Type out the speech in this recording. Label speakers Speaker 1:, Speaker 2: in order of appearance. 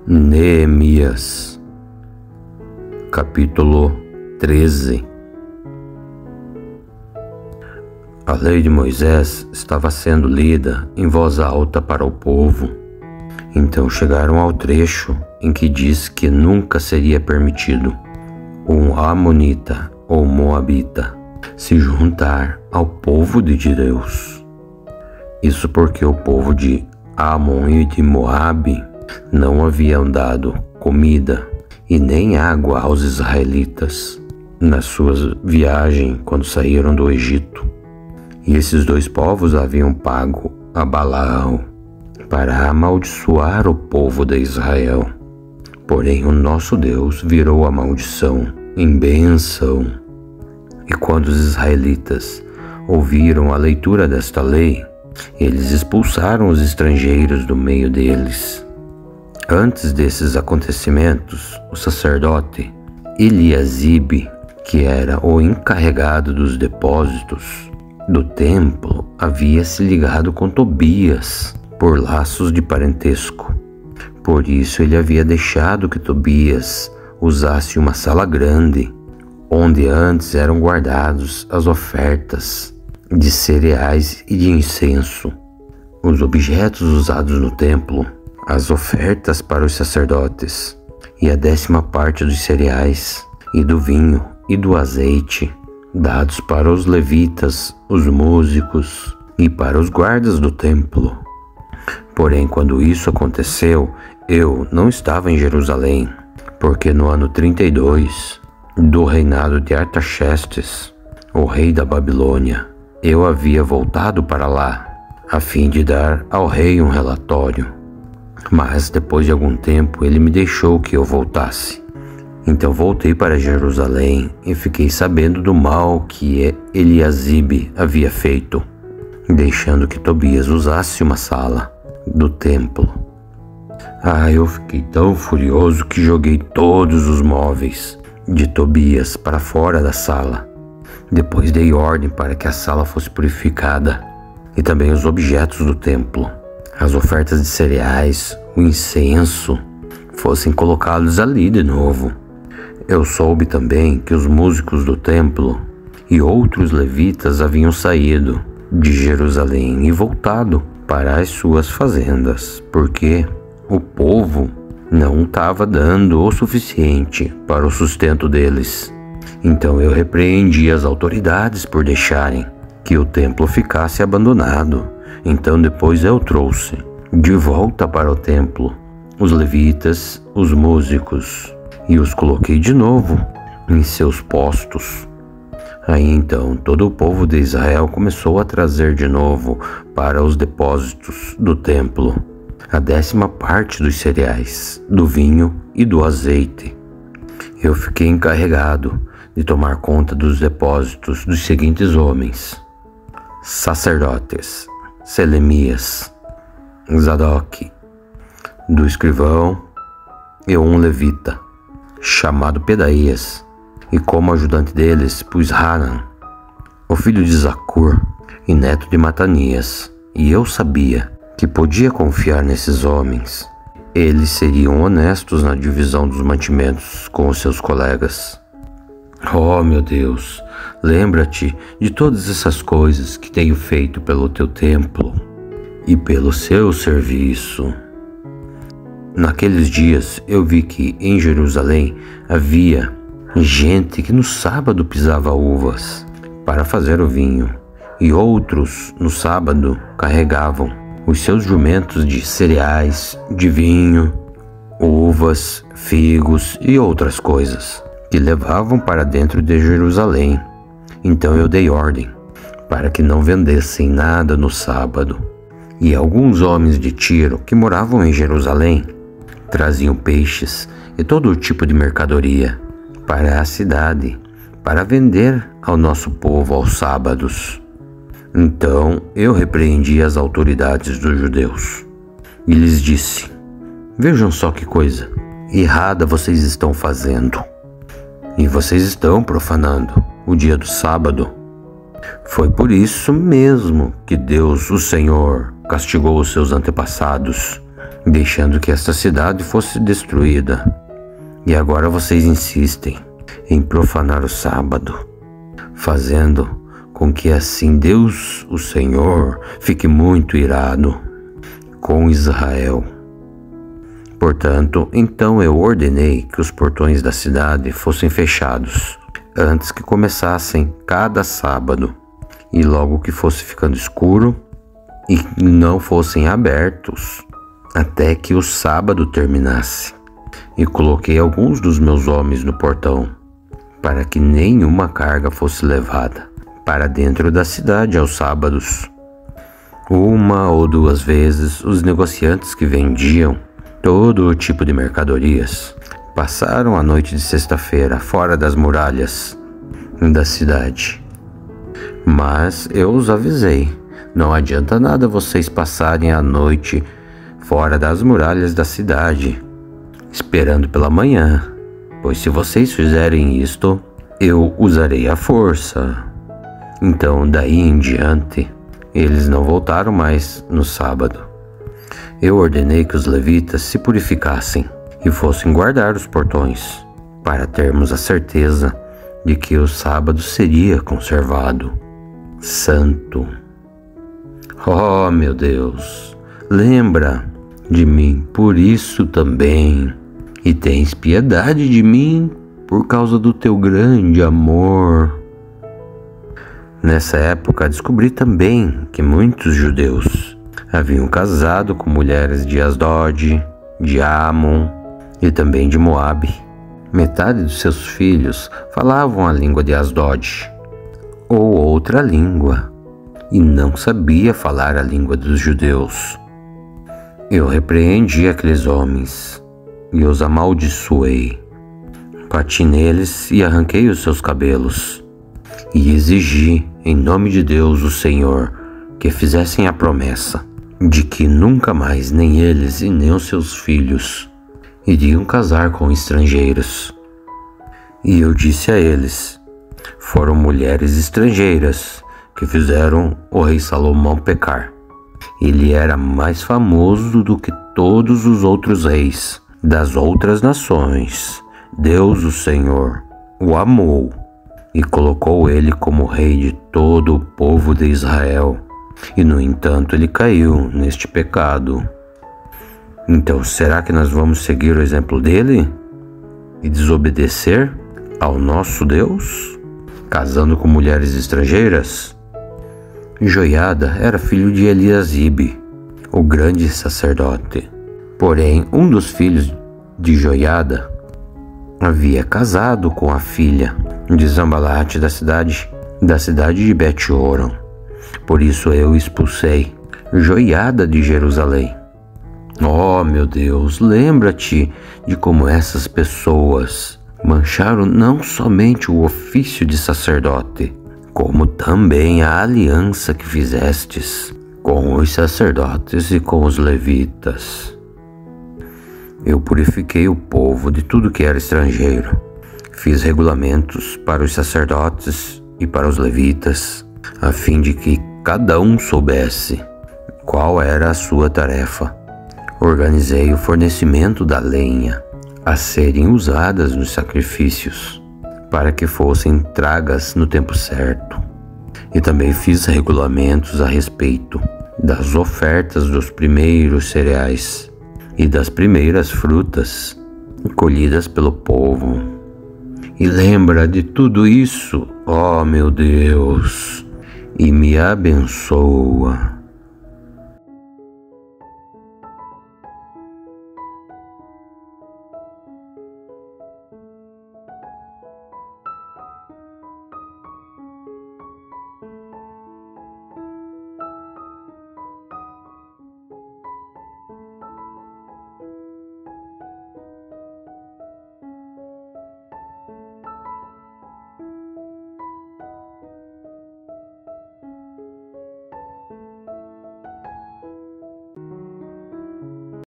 Speaker 1: Neemias, capítulo 13. A lei de Moisés estava sendo lida em voz alta para o povo. Então chegaram ao trecho em que diz que nunca seria permitido um amonita ou moabita se juntar ao povo de Deus. Isso porque o povo de Amon e de Moabe não haviam dado comida e nem água aos israelitas na sua viagem quando saíram do Egito. E esses dois povos haviam pago a Balaão para amaldiçoar o povo de Israel. Porém, o nosso Deus virou a maldição em bênção. E quando os israelitas ouviram a leitura desta lei, eles expulsaram os estrangeiros do meio deles. Antes desses acontecimentos, o sacerdote Eliasibe, que era o encarregado dos depósitos do templo, havia se ligado com Tobias por laços de parentesco. Por isso ele havia deixado que Tobias usasse uma sala grande, onde antes eram guardados as ofertas de cereais e de incenso, os objetos usados no templo, as ofertas para os sacerdotes, e a 10ª parte dos cereais, e do vinho, e do azeite, dados para os levitas, os músicos, e para os guardas do templo. Porém, quando isso aconteceu, eu não estava em Jerusalém, porque no ano 32 do reinado de Artaxerxes, o rei da Babilônia, eu havia voltado para lá, a fim de dar ao rei um relatório. Mas depois de algum tempo ele me deixou que eu voltasse. Então voltei para Jerusalém e fiquei sabendo do mal que Eliasibe havia feito, deixando que Tobias usasse uma sala do templo. Eu fiquei tão furioso que joguei todos os móveis de Tobias para fora da sala. Depois dei ordem para que a sala fosse purificada e também os objetos do templo, as ofertas de cereais, o incenso, fossem colocados ali de novo. Eu soube também que os músicos do templo e outros levitas haviam saído de Jerusalém e voltado para as suas fazendas, porque o povo não estava dando o suficiente para o sustento deles. Então eu repreendi as autoridades por deixarem que o templo ficasse abandonado. Então depois eu trouxe de volta para o templo os levitas, os músicos, e os coloquei de novo em seus postos. Aí então todo o povo de Israel começou a trazer de novo para os depósitos do templo a 10ª parte dos cereais, do vinho e do azeite. Eu fiquei encarregado de tomar conta dos depósitos dos seguintes homens: sacerdotes, Selemias, Zadok, do escrivão, e um levita, chamado Pedaías, e como ajudante deles pus Hanan, o filho de Zacur e neto de Matanias. E eu sabia que podia confiar nesses homens. Eles seriam honestos na divisão dos mantimentos com os seus colegas. Oh, meu Deus, lembra-te de todas essas coisas que tenho feito pelo teu templo e pelo seu serviço. Naqueles dias eu vi que em Jerusalém havia gente que no sábado pisava uvas para fazer o vinho, e outros no sábado carregavam os seus jumentos de cereais, de vinho, uvas, figos e outras coisas, que levavam para dentro de Jerusalém. Então eu dei ordem para que não vendessem nada no sábado. E alguns homens de Tiro que moravam em Jerusalém traziam peixes e todo tipo de mercadoria para a cidade, para vender ao nosso povo aos sábados. Então eu repreendi as autoridades dos judeus e lhes disse: vejam só que coisa errada vocês estão fazendo. E vocês estão profanando o dia do sábado. Foi por isso mesmo que Deus, o Senhor, castigou os seus antepassados deixando que esta cidade fosse destruída. E agora vocês insistem em profanar o sábado, fazendo com que assim Deus, o Senhor, fique muito irado com Israel. Portanto, então eu ordenei que os portões da cidade fossem fechados antes que começassem cada sábado, e logo que fosse ficando escuro, e não fossem abertos até que o sábado terminasse. E coloquei alguns dos meus homens no portão, para que nenhuma carga fosse levada para dentro da cidade aos sábados. Uma ou duas vezes, os negociantes que vendiam todo tipo de mercadorias passaram a noite de sexta-feira fora das muralhas da cidade. Mas eu os avisei, não adianta nada vocês passarem a noite fora das muralhas da cidade, esperando pela manhã, pois se vocês fizerem isto, eu usarei a força. Então, daí em diante, eles não voltaram mais no sábado. Eu ordenei que os levitas se purificassem e fossem guardar os portões, para termos a certeza de que o sábado seria conservado santo. Oh, meu Deus, lembra de mim por isso também, e tens piedade de mim por causa do teu grande amor. Nessa época descobri também que muitos judeus haviam casado com mulheres de Asdod, de Amon e também de Moabe. Metade dos seus filhos falavam a língua de Asdod ou outra língua, e não sabia falar a língua dos judeus. Eu repreendi aqueles homens e os amaldiçoei. Bati neles e arranquei os seus cabelos, e exigi, em nome de Deus, o Senhor, que fizessem a promessa de que nunca mais nem eles e nem os seus filhos iriam casar com estrangeiros. E eu disse a eles: foram mulheres estrangeiras que fizeram o rei Salomão pecar. Ele era mais famoso do que todos os outros reis das outras nações. Deus, o Senhor, o amou e colocou ele como rei de todo o povo de Israel. E, no entanto, ele caiu neste pecado. Então, será que nós vamos seguir o exemplo dele e desobedecer ao nosso Deus, casando com mulheres estrangeiras? Joiada era filho de Eliasibe, o grande sacerdote. Porém, um dos filhos de Joiada havia casado com a filha de Zambalate da cidade de Bet-Horon. Por isso eu expulsei Joiada de Jerusalém. Oh, meu Deus, lembra-te de como essas pessoas mancharam não somente o ofício de sacerdote, como também a aliança que fizestes com os sacerdotes e com os levitas. Eu purifiquei o povo de tudo que era estrangeiro. Fiz regulamentos para os sacerdotes e para os levitas, a fim de que cada um soubesse qual era a sua tarefa. Organizei o fornecimento da lenha a serem usadas nos sacrifícios, para que fossem tragas no tempo certo. E também fiz regulamentos a respeito das ofertas dos primeiros cereais e das primeiras frutas colhidas pelo povo. E lembra de tudo isso, ó meu Deus, e me abençoa.